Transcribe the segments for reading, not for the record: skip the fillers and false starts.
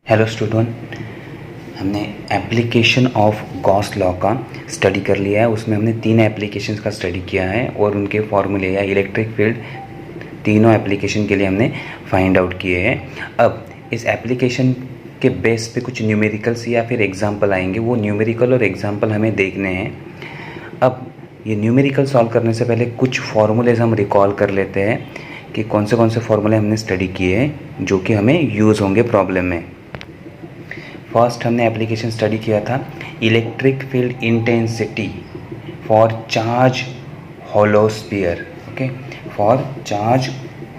Hello student, हमने application of Gauss law का study कर लिया है। उसमें हमने 3 एप्लीकेशंस का स्टडी किया है और उनके फॉर्मूले या इलेक्ट्रिक फील्ड तीनों एप्लीकेशन के लिए हमने फाइंड आउट किए हैं। अब इस एप्लीकेशन के बेस पे कुछ न्यूमेरिकल्स या फिर एग्जांपल आएंगे। वो न्यूमेरिकल और एग्जांपल हमें देखने हैं। अब ये न्यूमेरिकल सॉल्व करने से पहले कुछ फार्मूलेज हम रिकॉल कर लेते हैं कि कौन से फार्मूले हमने स्टडी किए हैं जो कि हमें यूज़ होंगे प्रॉब्लम में। फर्स्ट हमने एप्लीकेशन स्टडी किया था electric field intensity for charge hollow sphere. Okay, for charge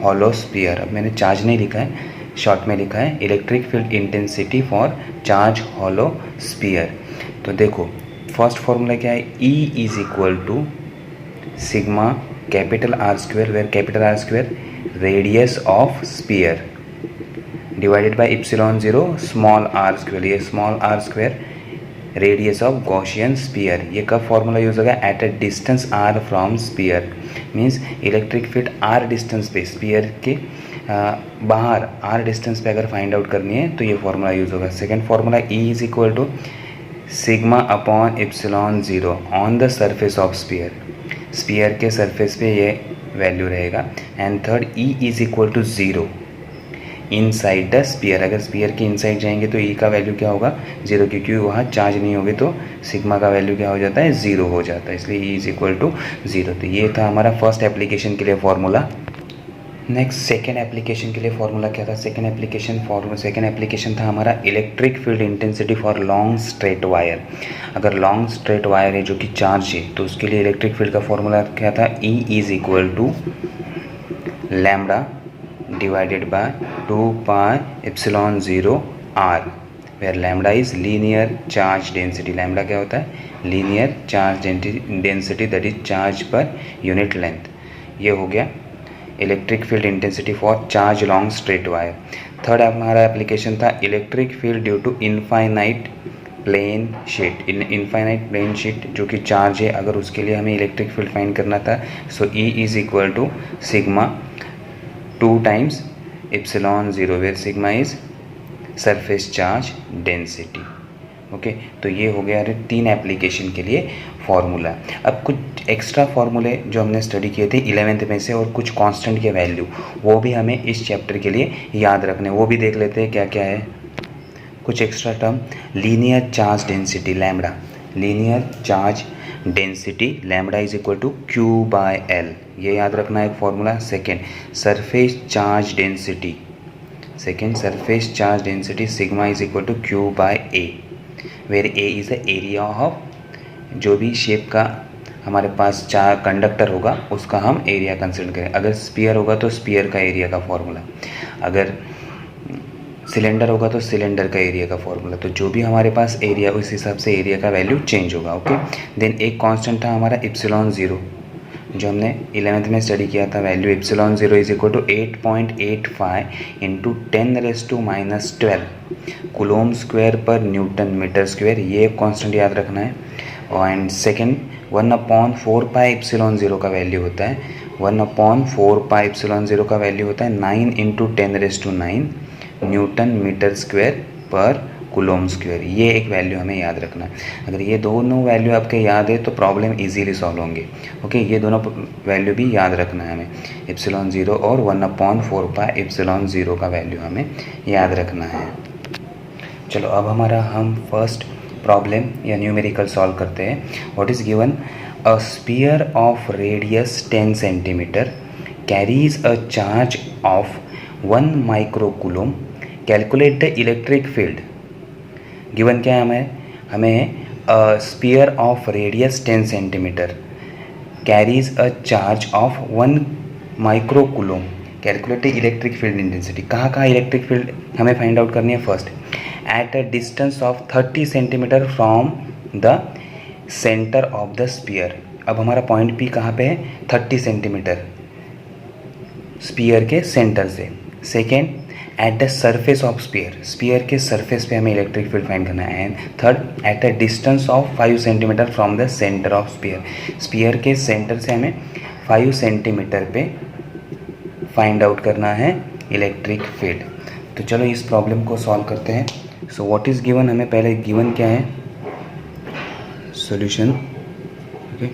hollow sphere. अब मैंने चार्ज नहीं लिखा है, शॉर्ट में लिखा है electric field intensity for charge hollow sphere. तो देखो फर्स्ट फॉर्मूला क्या है, E is equal to sigma capital R square, where capital R square radius of sphere divided by epsilon zero small r square. ये small r square radius of Gaussian sphere. ये कब formula use होगा, at a distance r from sphere. Means electric field r distance पे, sphere के बाहर are distance पे अगर find out करनी है तो ये फॉर्मूला यूज होगा। Second formula E is equal to sigma upon epsilon zero on the surface of sphere. Sphere के सरफेस पे ये वैल्यू रहेगा। And third E is equal to zero inside the sphere. अगर स्फीयर के inside जाएंगे तो E का value क्या होगा, जीरो, क्योंकि वहाँ चार्ज नहीं होगी तो सिग्मा का वैल्यू क्या हो जाता है, ज़ीरो हो जाता है। इसलिए E is equal to zero. तो ये था हमारा फर्स्ट एप्लीकेशन के लिए फॉर्मूला। नेक्स्ट सेकेंड एप्लीकेशन के लिए फॉर्मूला क्या था, सेकेंड एप्लीकेशन था हमारा electric field intensity for long straight wire. अगर लॉन्ग स्ट्रेट वायर है जो कि चार्ज है तो उसके लिए इलेक्ट्रिक फील्ड का फॉर्मूला क्या था, E is equal to lambda divided by 2 pi epsilon 0 r, where lambda is linear charge density। lambda क्या होता है, linear charge density, that is charge per unit length। ये हो गया electric field intensity for charge long straight wire. Third हमारा application था electric field due to infinite plane sheet. Infinite plane sheet जो कि चार्ज है, अगर उसके लिए हमें इलेक्ट्रिक फील्ड फाइंड करना था, so E is equal to sigma 2 times epsilon 0, where sigma is surface charge density। Okay, तो ये हो गया 3 एप्लीकेशन के लिए फॉर्मूला। अब कुछ एक्स्ट्रा फार्मूले जो हमने स्टडी किए थे 11th में से और कुछ कांस्टेंट के वैल्यू, वो भी हमें इस चैप्टर के लिए याद रखने, वो भी देख लेते हैं क्या क्या है। कुछ extra term, linear charge density lambda, linear charge density lambda is equal to Q by L, ये याद रखना है एक फॉर्मूला। Second surface charge density sigma is equal to Q by A, where A is the area of, जो भी shape का हमारे पास चार कंडक्टर होगा उसका हम एरिया कंसिडर करें। अगर स्फीयर होगा तो स्फीयर का एरिया का फॉर्मूला, अगर सिलेंडर होगा तो सिलेंडर का एरिया का फॉर्मूला। तो जो भी हमारे पास एरिया उस हिसाब से एरिया का वैल्यू चेंज होगा। ओके, देन एक कांस्टेंट था हमारा इप्सिलॉन ज़ीरो जो हमने 11th में स्टडी किया था। Value epsilon zero is equal to 8.85 into 10⁻⁻12 coulomb square per newton metre square. ये कांस्टेंट याद रखना है। And second 1/4 pi epsilon zero का वैल्यू होता है, 1/4 पाई इप्सिलॉन ज़ीरो का वैल्यू होता है 9 इंटू 10⁻9 न्यूटन मीटर स्क्वायर पर कूलोम स्क्वायर। ये एक वैल्यू हमें याद रखना है। अगर ये दोनों वैल्यू आपके याद है तो प्रॉब्लम इजीली सॉल्व होंगे। ओके, ये दोनों वैल्यू भी याद रखना है हमें, इप्सिलॉन ज़ीरो और 1/4 पाई इप्सिलॉन ज़ीरो का वैल्यू हमें याद रखना है। चलो अब हमारा हम फर्स्ट प्रॉब्लम या न्यूमेरिकल सॉल्व करते हैं। What is given, a sphere of radius 10 centimetre carries a charge of 1 micro coulomb, calculate the electric field. Given क्या है हमें sphere of radius 10 centimetre carries a charge of 1 micro coulomb, calculate the electric field intensity. कहाँ electric field हमें find out करनी है, first eight a distance of 30 centimetre from the centre of the sphere. अब हमारा point P कहाँ पे है, 30 centimetre sphere के सेंटर से। Second eight the surface of sphere के सरफेस पे हमें इलेक्ट्रिक फील्ड फाइंड करना है। And third eight a distance of 5 centimetre from the centre of sphere के सेंटर से हमें 5 सेंटीमीटर पे फाइंड आउट करना है इलेक्ट्रिक फील्ड। तो चलो इस प्रॉब्लम को सॉल्व करते हैं। सो व्हाट इज़ गिवन, हमें पहले गिवन क्या है, सॉल्यूशन। ओके,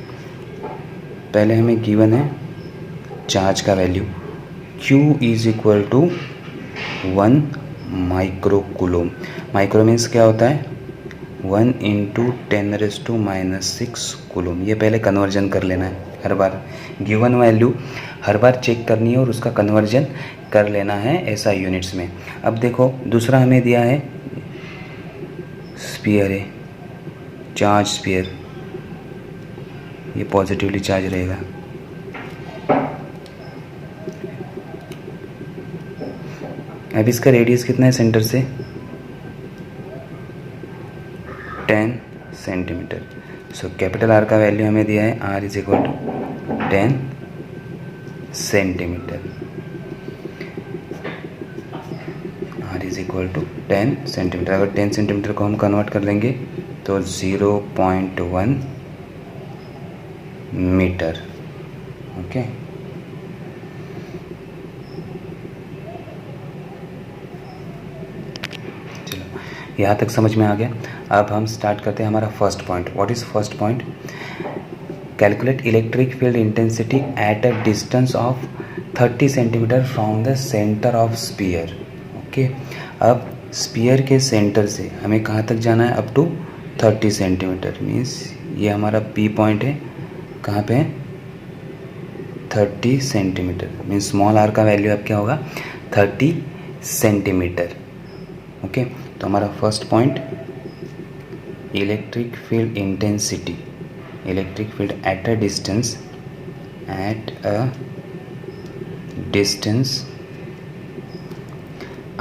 पहले हमें गिवन है चार्ज का value Q is equal to 1 micro coulomb. Micro means क्या होता है, 1 × 10⁻⁻⁶ कूलोम। ये पहले कन्वर्जन कर लेना है, हर बार गिवन वैल्यू हर बार चेक करनी है और उसका कन्वर्जन कर लेना है ऐसा यूनिट्स में। अब देखो दूसरा हमें दिया है स्फीयर है, चार्ज स्फीयर, ये पॉजिटिवली चार्ज रहेगा। अब इसका रेडियस कितना है सेंटर से, 10 सेंटीमीटर। सो कैपिटल आर का वैल्यू हमें दिया है R is equal to 10 centimetre. R is equal to 10 centimetre. अगर 10 सेंटीमीटर को हम कन्वर्ट कर लेंगे तो 0.1 मीटर। ओके, चलो यहाँ तक समझ में आ गया। अब हम स्टार्ट करते हैं हमारा first point. What is first point, calculate electric field intensity at a distance of 30 centimetre from the centre of sphere. Okay, अब स्फीयर के सेंटर से हमें कहाँ तक जाना है, अप टू 30 सेंटीमीटर। मीन्स ये हमारा पी पॉइंट है, कहाँ पे है, 30 सेंटीमीटर। मीन्स स्मॉल आर का वैल्यू अब क्या होगा, 30 सेंटीमीटर। ओके, तो हमारा first point electric field intensity, electric field at a distance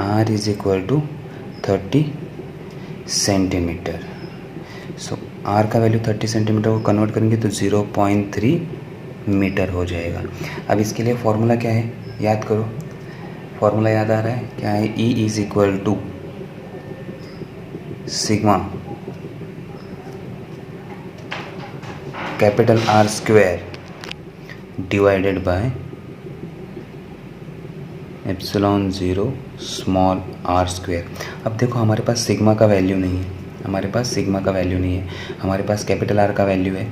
R is equal to 30 centimetre. So R का वैल्यू 30 सेंटीमीटर को कन्वर्ट करेंगे तो 0.3 मीटर हो जाएगा। अब इसके लिए फॉर्मूला क्या है, याद करो, फॉर्मूला याद आ रहा है क्या है, E is equal to sigma capital R square divided by epsilon 0 small r square. अब देखो हमारे पास सिग्मा का वैल्यू नहीं है, हमारे पास सिग्मा का वैल्यू नहीं है, हमारे पास कैपिटल R का वैल्यू है,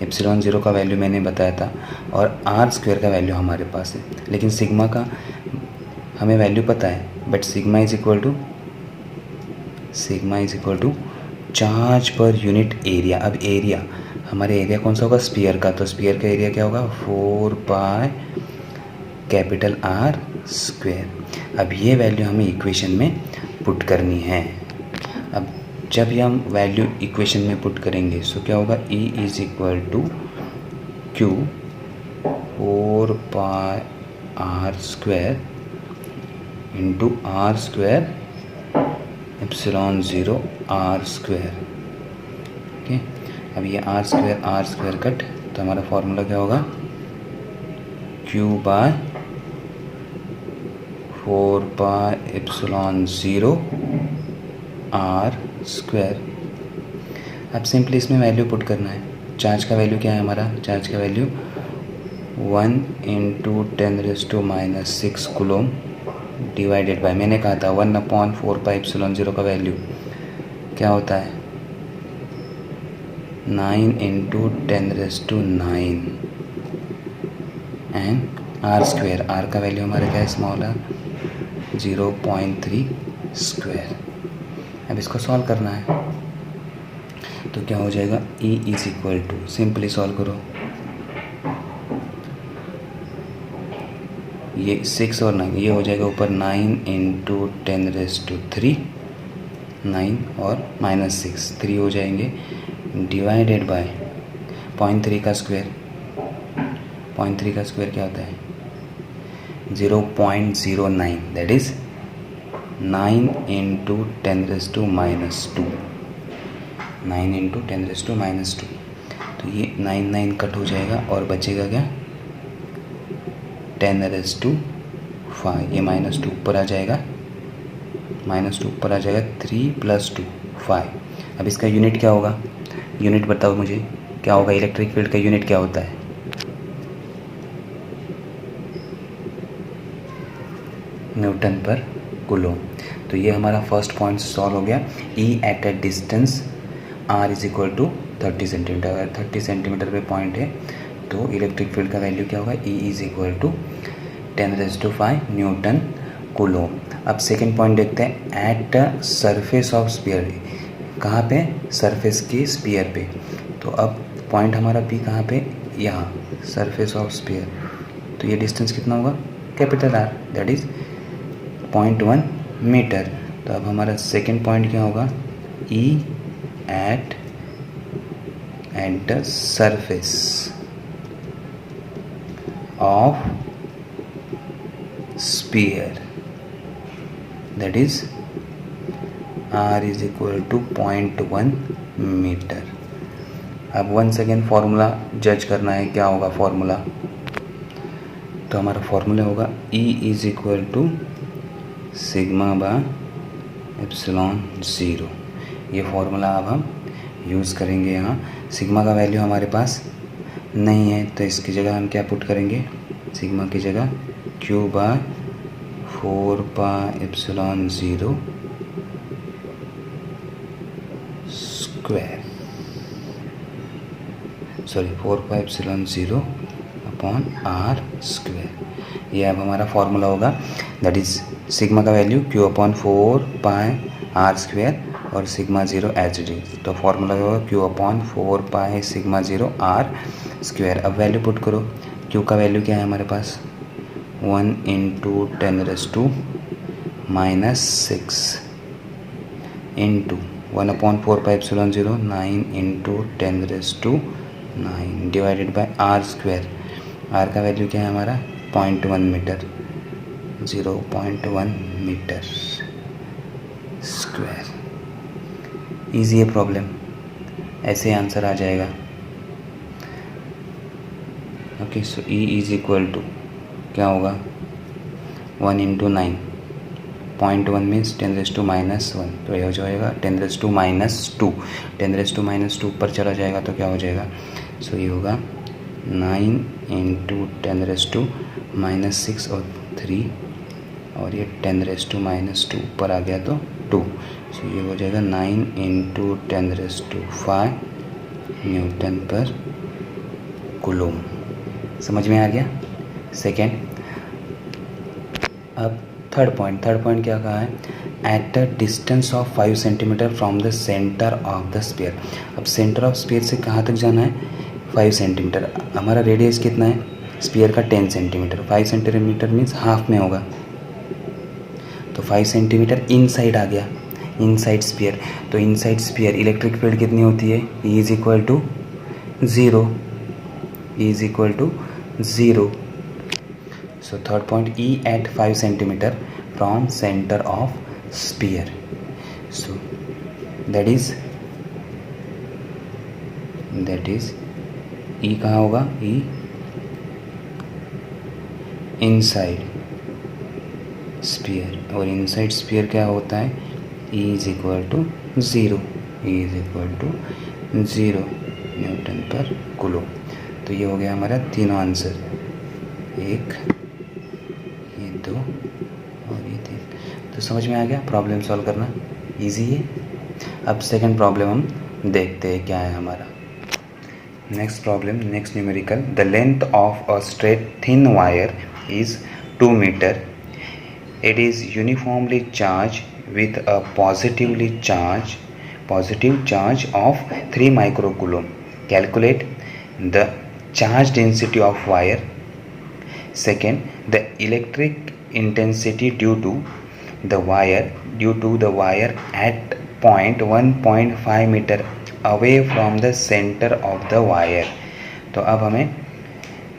एप्सिलॉन 0 का वैल्यू मैंने बताया था, और r स्क्वायर का वैल्यू हमारे पास है। लेकिन सिग्मा का हमें वैल्यू पता है, but sigma is equal to charge per unit area. अब एरिया, हमारे एरिया कौन सा होगा, स्फीयर का, तो स्फीयर का एरिया क्या होगा, 4 पाई कैपिटल R स्क्वायर। अब ये वैल्यू हमें इक्वेशन में पुट करनी है। अब जब ये हम वैल्यू इक्वेशन में पुट करेंगे सो क्या होगा, E is equal to Q 4 pi R square into R square epsilon 0 R square. Okay, अब ये R स्क्वायर कट, तो हमारा फॉर्मूला क्या होगा, Q by 4 pi epsilon 0 R square. अब सिंपली इसमें वैल्यू पुट करना है। चार्ज का वैल्यू क्या है हमारा, चार्ज का वैल्यू 1 × 10⁻⁻⁶ कूलोम डिवाइडेड बाय, मैंने कहा था 1/4 पाई एप्सिलॉन 0 का वैल्यू क्या होता है, 9 × 10⁹ एंड R स्क्वायर। R का वैल्यू हमारा क्या है, स्मॉल r 0.3 स्क्वायर। अब इसको सॉल्व करना है तो क्या हो जाएगा, E is equal to, simply solve करो, ये 6 और 9 ये हो जाएगा ऊपर 9 × 10⁻³ 9 और -6 3 हो जाएंगे, डिवाइडेड बाय 0.3 का स्क्वायर। 0.3 का स्क्वायर क्या होता है, 0.09, दैट इज 9 × 10⁻²। 9 × 10⁻², तो ये 9 कट हो जाएगा और बचेगा क्या, 10⁻5। ये -2 ऊपर आ जाएगा, -2 ऊपर आ जाएगा, 3 + 2 5। अब इसका यूनिट क्या होगा, यूनिट बताओ मुझे क्या होगा, इलेक्ट्रिक फील्ड का यूनिट क्या होता है, न्यूटन पर कूलोम। तो ये हमारा फर्स्ट पॉइंट सॉल्व हो गया। E at a distance R is equal to 30 centimetre. अगर 30 सेंटीमीटर पे पॉइंट है तो इलेक्ट्रिक फील्ड का वैल्यू क्या होगा, E is equal to 10⁵ newton coulomb. अब सेकेंड पॉइंट देखते हैं, at the surface of sphere. कहाँ पे, सरफेस की स्फीयर पे। तो अब पॉइंट हमारा पी कहाँ पे, यहाँ सरफेस ऑफ स्फीयर। तो ये डिस्टेंस कितना होगा, capital R, that is 0.1 metre. तो अब हमारा सेकेंड पॉइंट क्या होगा, E at the surface of sphere, that is r is equal to 0.1 metre. अब वंस अगेन फॉर्मूला जज करना है, क्या होगा फॉर्मूला। तो हमारा फॉर्मूला होगा E is equal to sigma by epsilon 0। ये फॉर्मूला अब हम यूज़ करेंगे। यहाँ सिग्मा का वैल्यू हमारे पास नहीं है, तो इसकी जगह हम क्या पुट करेंगे, सिग्मा की जगह Q by 4 pi epsilon 0 square, sorry 4 pi epsilon 0 upon R square. ये अब हमारा फॉर्मूला होगा, दैट इज सिग्मा का value Q upon 4 pi R square और सिग्मा 0 एच डी। तो फॉर्मूला होगा Q upon 4 pi sigma 0 R square. अब value put करो, Q का वैल्यू क्या है हमारे पास, 1 into 10⁻⁻6 into 1 upon 4 pi epsilon 0 9 into 10⁻9 divided by R square. R का वैल्यू क्या है हमारा 0.1 मीटर, 0.1 मीटर स्क्वायर। ईजी है प्रॉब्लम, ऐसे आंसर आ जाएगा। Okay, so E is equal to क्या होगा, 1 इंटू 9, 0.1 मीन्स 10⁻⁻1, तो यह हो जाएगा 10⁻²। 10⁻² ऊपर चला जाएगा तो क्या हो जाएगा, सो ये होगा 9 इंटू 10⁻⁻6 और 3, और ये 10⁻² ऊपर आ गया तो 2, सो ये हो जाएगा 9 इंटू 10⁵ न्यूटन पर कूलोम। समझ में आ गया। सेकेंड, अब थर्ड पॉइंट क्या कहा है, at the distance of 5 centimetre from the centre of the sphere. अब सेंटर ऑफ स्फीयर से कहाँ तक जाना है, 5 सेंटीमीटर। हमारा रेडियस कितना है स्फीयर का, 10 सेंटीमीटर। 5 सेंटीमीटर मीन्स हाफ में होगा, तो 5 सेंटीमीटर इनसाइड आ गया, इनसाइड स्फीयर। तो इनसाइड स्फीयर इलेक्ट्रिक फील्ड कितनी होती है, E is equal to 0, E is equal to 0। So third point, E at 5 centimeter from center of sphere. So that is E कहाँ होगा, E inside sphere, और inside sphere क्या होता है, E is equal to 0, E is equal to 0 Newton पर coulomb. तो ये हो गया हमारा तीनों आंसर, 1, 2 और ये 3। तो समझ में आ गया, प्रॉब्लम सॉल्व करना इजी है। अब सेकंड प्रॉब्लम हम देखते हैं क्या है हमारा। Next problem, next numerical, the length of a straight thin wire is 2 metre. It is uniformly charge with a positive charge of 3 micro coulomb. Calculate the charge density of wire. Second, the electric intensity due to the wire at point 1.5 meter away from the center of the wire. तो अब हमें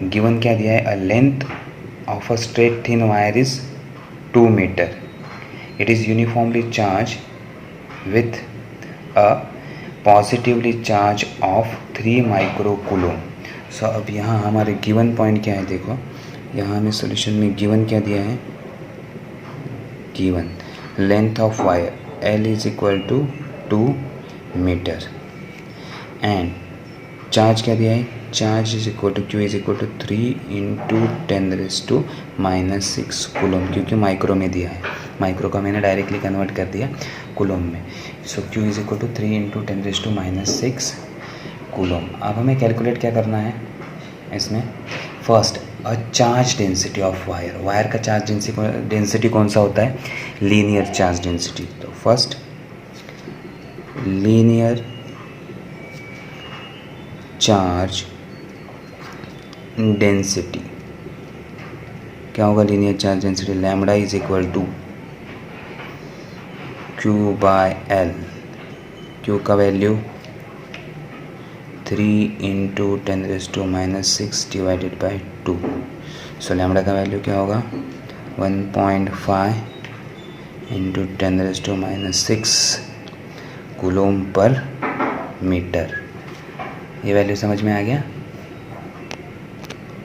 given क्या दिया है, a length of a straight thin wire is 2 meter. It is uniformly charged with a positively charged of 3 microcoulomb. So अब यहाँ हमारे given point क्या है, देखो यहाँ हमें सॉल्यूशन में गिवन क्या दिया है, given length of wire L is equal to 2 मीटर एंड चार्ज क्या दिया है, charge is equal to Q is equal to 3 into 10⁻⁻6 coulomb, क्योंकि माइक्रो में दिया है। माइक्रो का मैंने डायरेक्टली कन्वर्ट कर दिया कूलोम में। So Q is equal to 3 into 10⁻⁻6 coulomb. अब हमें कैलकुलेट क्या करना है इसमें, first a charge density of wire. Wire का चार्ज डेंसिटी कौन सा होता है, लीनियर चार्ज डेंसिटी। तो फर्स्ट लीनियर चार्ज डेंसिटी क्या होगा, linear charge density lambda is equal to Q/L। Q का value 3 into 10⁻⁻6 divided by 2। So lambda का वैल्यू क्या होगा 1.5 इंटू 10⁻⁻6 कूलोम पर मीटर। ये वैल्यू समझ में आ गया।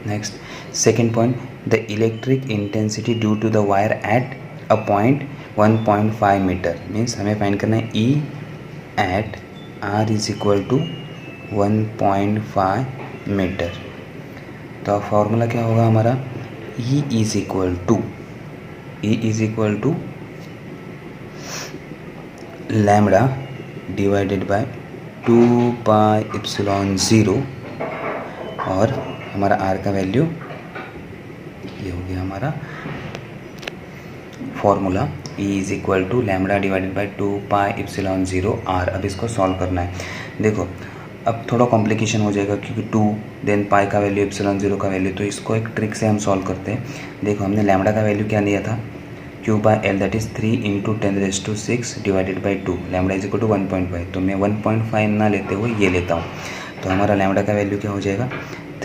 Next second point, the electric intensity due to the wire at a point 1.5 metre. Means हमें फाइंड करना है E at R is equal to 1.5 metre. तो फॉर्मूला क्या होगा हमारा, E is equal to lambda divided by 2πε0 और हमारा R का वैल्यू ये हो गया हमारा formula E is equal to lambda divided by 2πε0 R। अब इसको सॉल्व करना है। देखो अब थोड़ा कॉम्प्लिकेशन हो जाएगा क्योंकि 2 देन पाई का वैल्यू ε0 का वैल्यू, तो इसको एक ट्रिक से हम सॉल्व करते हैं। देखो हमने लैम्बडा का वैल्यू क्या लिया था, Q/L that is 3 into 10⁻6 divided by 2, lambda is equal to 1.5। तो मैं 1.5 ना लेते हुए ये लेता हूँ। तो हमारा लैम्बडा का वैल्यू क्या हो जाएगा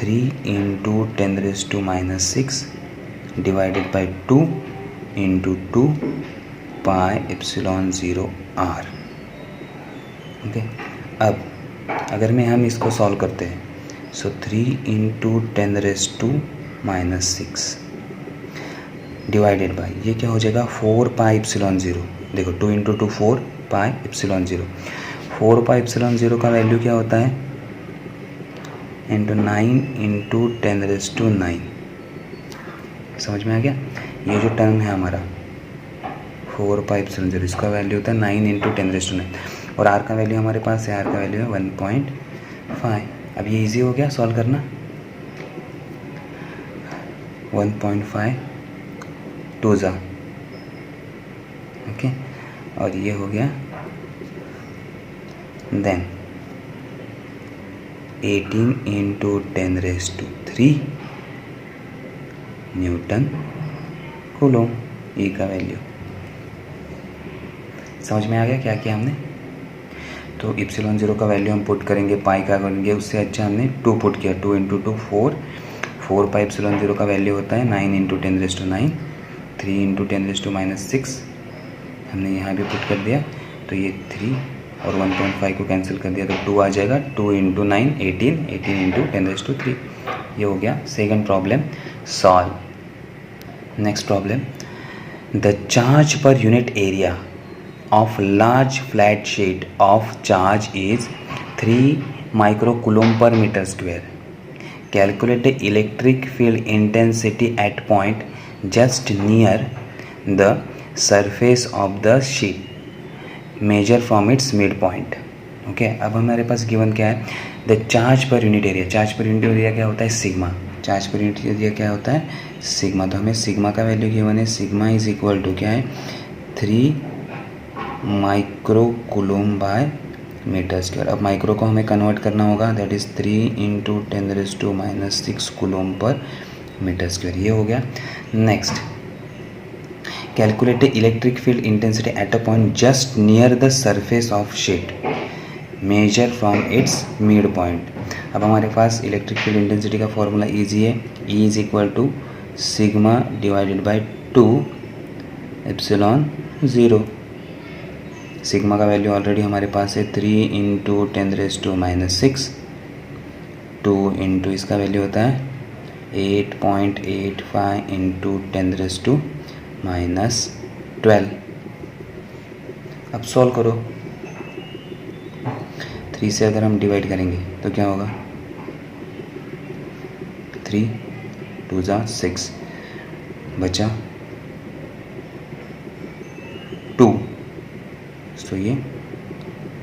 3 into 10⁻6 divided by 2 into 2πε0 R। Okay, अब अगर मैं हम इसको सॉल्व करते हैं, सो 3 इंटू 10⁻6 डिवाइडेड बाई ये क्या हो जाएगा 4πε0। देखो 2 इंटू 2 4πε0। 4πε0 का वैल्यू क्या होता है इंटू 9 इंटू 10⁻9। समझ में आ गया। ये जो टर्म है हमारा 4πε0 इसका वैल्यू होता है 9 इंटू 10⁻9 और R का वैल्यू हमारे पास है, R का वैल्यू है 1.5। अब ये इजी हो गया सॉल्व करना। 1.5 2 जा ओके, और ये हो गया then 18 into 10⁻3 Newton coulomb. E का वैल्यू समझ में आ गया क्या किया हमने। तो ε0 का वैल्यू हम पुट करेंगे, पाई का करेंगे, उससे अच्छा हमने 2 पुट किया, 2 इंटू 2 4। 4πε0 का वैल्यू होता है 9 इंटू 10⁻9, 3 इंटू 10⁻6 हमने यहाँ भी पुट कर दिया। तो ये 3 और 1.5 को कैंसिल कर दिया तो 2 आ जाएगा। 2 इंटू 9 18, 18 इंटू 10⁻3। ये हो गया second problem solve. Next problem, the charge per unit area of large flat sheet of charge is 3 microcoulomb per meter square. Calculate the electric field intensity at point just near the surface of the sheet. Measure from its midpoint. Okay, अब हमारे पास given क्या है, the charge per unit area. Charge per unit area क्या होता है sigma. Charge per unit area क्या होता है सिग्मा। तो हमें सिग्मा का वैल्यू गिवन है, सिग्मा इज इक्वल टू क्या है 3 माइक्रोकूलोम बाय मीटर स्क्वायर। अब माइक्रो को हमें कन्वर्ट करना होगा, दैट इज़ 3 इंटू 10⁻6 कूलोम पर मीटर स्क्वायर। ये हो गया। Next, calculate electric field intensity at a point just near the surface of sheet, measure from its mid point. अब हमारे पास इलेक्ट्रिक फील्ड इंटेंसिटी का फॉर्मूला ईजी है, E is equal to sigma divided by 2ε0। Sigma का value already हमारे पास है 3 into 10⁻6, 2 into इसका वैल्यू होता है 8.85 इंटू 10⁻12। अब सॉल्व करो। 3 से अगर हम डिवाइड करेंगे तो क्या होगा 3 2 जा 6 बचा सो ये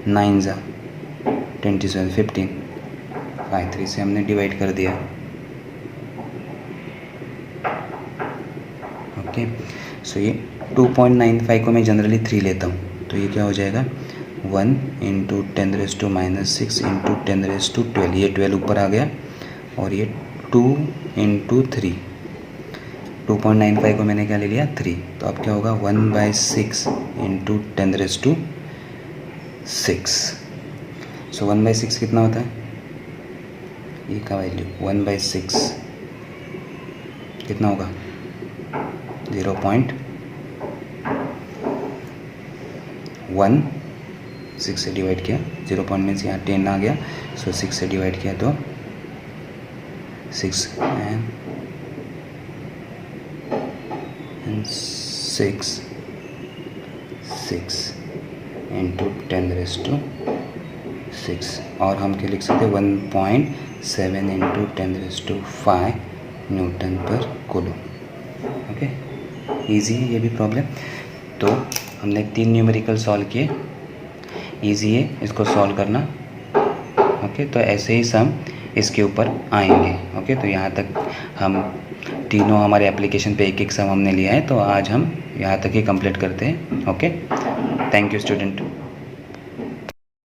9 ज़ा 27 15 5 3 से हमने डिवाइड कर दिया। ओके, सो ये 2.95 को मैं जनरली 3 लेता हूँ, तो ये क्या हो जाएगा 1 इंटू 10⁻⁻6 इंटू 10⁻12, ये 12 ऊपर आ गया, और ये 2 इंटू 3, 2.95 को मैंने क्या ले लिया 3, तो अब क्या होगा 1/6 इंटू 10⁻6। सो 1/6 कितना होता है, ये का वैल्यू 1/6 कितना होगा 0.16 से डिवाइड किया, 0 पॉइंट मीन्स यहाँ 10 आ गया, सो 6 से डिवाइड किया तो 6 इंटू 10⁻6, और हम क्या लिख सकते हैं 1.7 इंटू 10⁵ न्यूटन पर कूलम। ओके, ईजी है ये भी प्रॉब्लम। तो हमने 3 न्यूमेरिकल सॉल्व किए, ईजी है इसको सॉल्व करना। ओके, तो ऐसे ही सम इसके ऊपर आएंगे। ओके, तो यहाँ तक हम तीनों हमारे एप्लीकेशन पे एक एक सम हमने लिया है, तो आज हम यहाँ तक ही कंप्लीट करते हैं। Okay, thank you student.